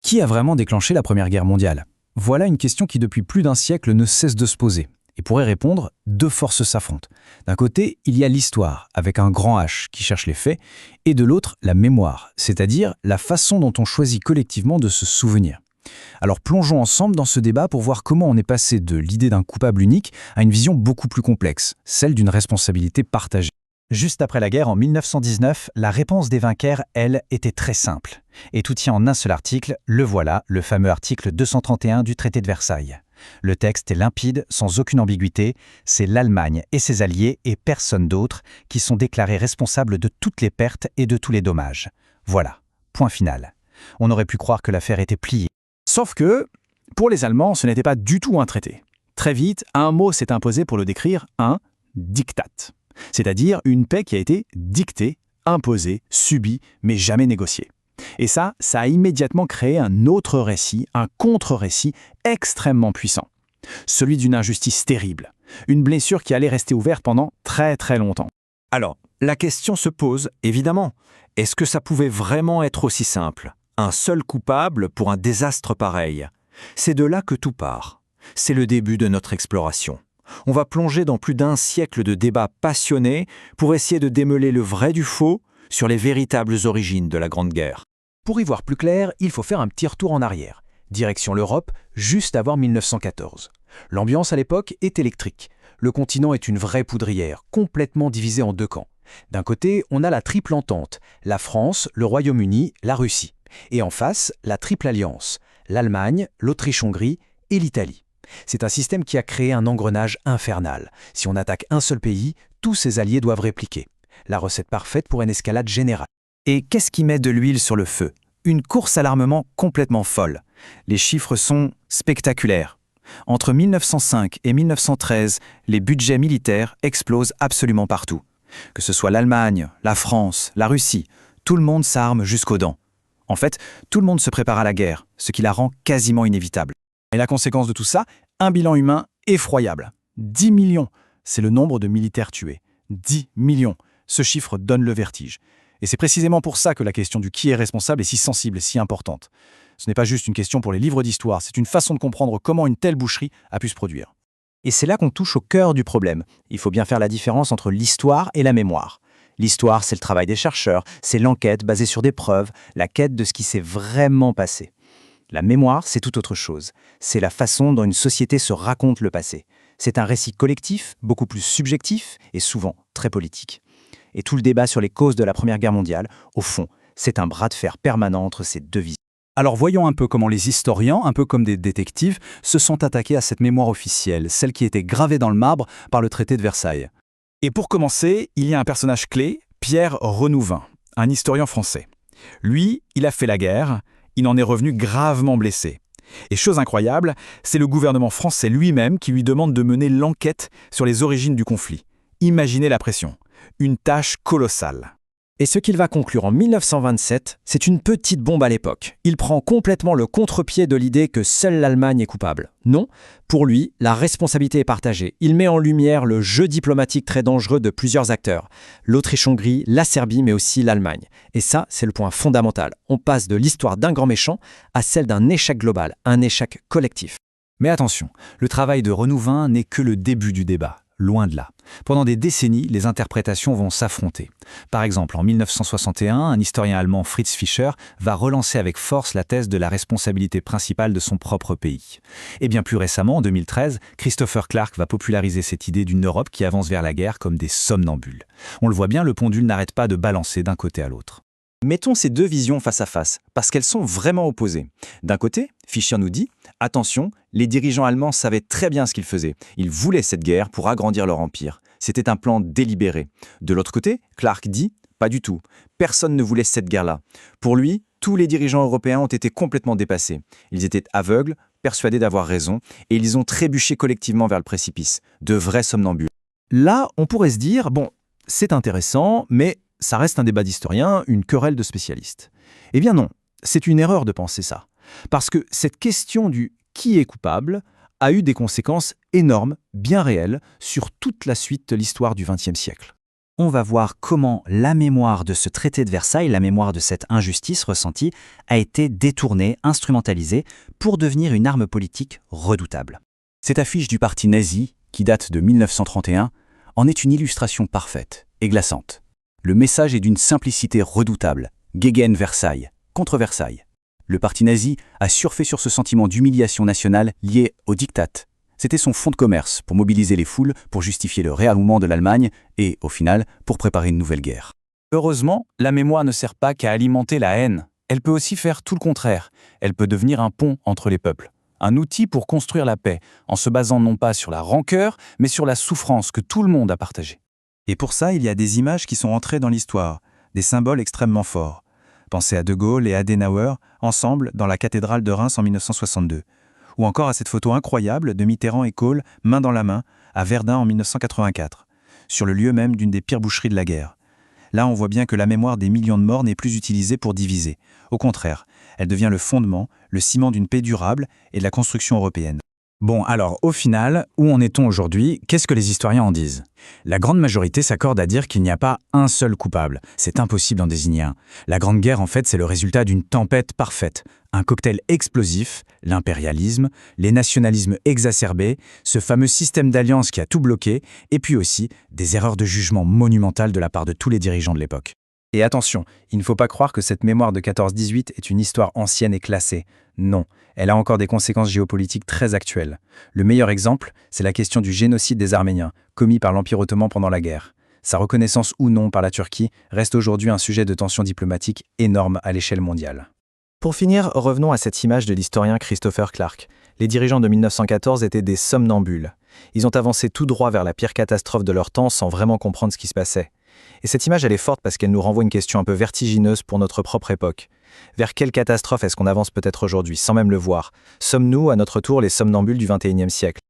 Qui a vraiment déclenché la Première Guerre mondiale? Voilà une question qui depuis plus d'un siècle ne cesse de se poser. Et pour y répondre, deux forces s'affrontent. D'un côté, il y a l'histoire, avec un grand H qui cherche les faits, et de l'autre, la mémoire, c'est-à-dire la façon dont on choisit collectivement de se souvenir. Alors plongeons ensemble dans ce débat pour voir comment on est passé de l'idée d'un coupable unique à une vision beaucoup plus complexe, celle d'une responsabilité partagée. Juste après la guerre, en 1919, la réponse des vainqueurs, elle, était très simple. Et tout tient en un seul article, le voilà, le fameux article 231 du traité de Versailles. Le texte est limpide, sans aucune ambiguïté, c'est l'Allemagne et ses alliés et personne d'autre qui sont déclarés responsables de toutes les pertes et de tous les dommages. Voilà, point final. On aurait pu croire que l'affaire était pliée. Sauf que, pour les Allemands, ce n'était pas du tout un traité. Très vite, un mot s'est imposé pour le décrire, un diktat. C'est-à-dire une paix qui a été dictée, imposée, subie, mais jamais négociée. Et ça a immédiatement créé un autre récit, un contre-récit extrêmement puissant. Celui d'une injustice terrible, une blessure qui allait rester ouverte pendant très très longtemps. Alors, la question se pose, évidemment. Est-ce que ça pouvait vraiment être aussi simple? Un seul coupable pour un désastre pareil? C'est de là que tout part. C'est le début de notre exploration. On va plonger dans plus d'un siècle de débats passionnés pour essayer de démêler le vrai du faux sur les véritables origines de la Grande Guerre. Pour y voir plus clair, il faut faire un petit retour en arrière. Direction l'Europe, juste avant 1914. L'ambiance à l'époque est électrique. Le continent est une vraie poudrière, complètement divisée en deux camps. D'un côté, on a la triple entente, la France, le Royaume-Uni, la Russie. Et en face, la triple alliance, l'Allemagne, l'Autriche-Hongrie et l'Italie. C'est un système qui a créé un engrenage infernal. Si on attaque un seul pays, tous ses alliés doivent répliquer. La recette parfaite pour une escalade générale. Et qu'est-ce qui met de l'huile sur le feu? Une course à l'armement complètement folle. Les chiffres sont spectaculaires. Entre 1905 et 1913, les budgets militaires explosent absolument partout. Que ce soit l'Allemagne, la France, la Russie, tout le monde s'arme jusqu'aux dents. En fait, tout le monde se prépare à la guerre, ce qui la rend quasiment inévitable. Et la conséquence de tout ça, un bilan humain effroyable. 10 millions, c'est le nombre de militaires tués. 10 millions, ce chiffre donne le vertige. Et c'est précisément pour ça que la question du qui est responsable est si sensible et si importante. Ce n'est pas juste une question pour les livres d'histoire, c'est une façon de comprendre comment une telle boucherie a pu se produire. Et c'est là qu'on touche au cœur du problème. Il faut bien faire la différence entre l'histoire et la mémoire. L'histoire, c'est le travail des chercheurs, c'est l'enquête basée sur des preuves, la quête de ce qui s'est vraiment passé. La mémoire, c'est tout autre chose. C'est la façon dont une société se raconte le passé. C'est un récit collectif, beaucoup plus subjectif et souvent très politique. Et tout le débat sur les causes de la Première Guerre mondiale, au fond, c'est un bras de fer permanent entre ces deux visions. Alors voyons un peu comment les historiens, un peu comme des détectives, se sont attaqués à cette mémoire officielle, celle qui était gravée dans le marbre par le traité de Versailles. Et pour commencer, il y a un personnage clé, Pierre Renouvin, un historien français. Lui, il a fait la guerre, il en est revenu gravement blessé. Et chose incroyable, c'est le gouvernement français lui-même qui lui demande de mener l'enquête sur les origines du conflit. Imaginez la pression. Une tâche colossale. Et ce qu'il va conclure en 1927, c'est une petite bombe à l'époque. Il prend complètement le contre-pied de l'idée que seule l'Allemagne est coupable. Non, pour lui, la responsabilité est partagée. Il met en lumière le jeu diplomatique très dangereux de plusieurs acteurs. L'Autriche-Hongrie, la Serbie, mais aussi l'Allemagne. Et ça, c'est le point fondamental. On passe de l'histoire d'un grand méchant à celle d'un échec global, un échec collectif. Mais attention, le travail de Renouvin n'est que le début du débat. Loin de là. Pendant des décennies, les interprétations vont s'affronter. Par exemple, en 1961, un historien allemand, Fritz Fischer, va relancer avec force la thèse de la responsabilité principale de son propre pays. Et bien plus récemment, en 2013, Christopher Clark va populariser cette idée d'une Europe qui avance vers la guerre comme des somnambules. On le voit bien, le pendule n'arrête pas de balancer d'un côté à l'autre. Mettons ces deux visions face à face, parce qu'elles sont vraiment opposées. D'un côté, Fischer nous dit « Attention, les dirigeants allemands savaient très bien ce qu'ils faisaient. Ils voulaient cette guerre pour agrandir leur empire. C'était un plan délibéré. » De l'autre côté, Clark dit « Pas du tout. Personne ne voulait cette guerre-là. Pour lui, tous les dirigeants européens ont été complètement dépassés. Ils étaient aveugles, persuadés d'avoir raison, et ils ont trébuché collectivement vers le précipice. De vrais somnambules. » Là, on pourrait se dire « Bon, c'est intéressant, mais... » ça reste un débat d'historiens, une querelle de spécialistes. Eh bien non, c'est une erreur de penser ça. Parce que cette question du « qui est coupable » a eu des conséquences énormes, bien réelles, sur toute la suite de l'histoire du XXe siècle. on va voir comment la mémoire de ce traité de Versailles, la mémoire de cette injustice ressentie, a été détournée, instrumentalisée, pour devenir une arme politique redoutable. Cette affiche du parti nazi, qui date de 1931, en est une illustration parfaite et glaçante. Le message est d'une simplicité redoutable. Gegen Versailles, contre Versailles. Le parti nazi a surfé sur ce sentiment d'humiliation nationale lié au diktat. C'était son fonds de commerce pour mobiliser les foules, pour justifier le réarmement de l'Allemagne et, au final, pour préparer une nouvelle guerre. Heureusement, la mémoire ne sert pas qu'à alimenter la haine. Elle peut aussi faire tout le contraire. Elle peut devenir un pont entre les peuples. Un outil pour construire la paix, en se basant non pas sur la rancœur, mais sur la souffrance que tout le monde a partagée. Et pour ça, il y a des images qui sont entrées dans l'histoire, des symboles extrêmement forts. Pensez à De Gaulle et Adenauer, ensemble, dans la cathédrale de Reims en 1962. Ou encore à cette photo incroyable de Mitterrand et Kohl, main dans la main, à Verdun en 1984, sur le lieu même d'une des pires boucheries de la guerre. Là, on voit bien que la mémoire des millions de morts n'est plus utilisée pour diviser. Au contraire, elle devient le fondement, le ciment d'une paix durable et de la construction européenne. Bon, alors, au final, où en est-on aujourd'hui? Qu'est-ce que les historiens en disent? La grande majorité s'accorde à dire qu'il n'y a pas un seul coupable. C'est impossible d'en désigner un. La Grande Guerre, en fait, c'est le résultat d'une tempête parfaite. Un cocktail explosif, l'impérialisme, les nationalismes exacerbés, ce fameux système d'alliance qui a tout bloqué, et puis aussi des erreurs de jugement monumentales de la part de tous les dirigeants de l'époque. Et attention, il ne faut pas croire que cette mémoire de 14-18 est une histoire ancienne et classée. Non, elle a encore des conséquences géopolitiques très actuelles. Le meilleur exemple, c'est la question du génocide des Arméniens, commis par l'Empire ottoman pendant la guerre. Sa reconnaissance ou non par la Turquie reste aujourd'hui un sujet de tension diplomatique énorme à l'échelle mondiale. Pour finir, revenons à cette image de l'historien Christopher Clark. Les dirigeants de 1914 étaient des somnambules. Ils ont avancé tout droit vers la pire catastrophe de leur temps sans vraiment comprendre ce qui se passait. Et cette image, elle est forte parce qu'elle nous renvoie une question un peu vertigineuse pour notre propre époque. Vers quelle catastrophe est-ce qu'on avance peut-être aujourd'hui, sans même le voir? Sommes-nous, à notre tour, les somnambules du XXIe siècle?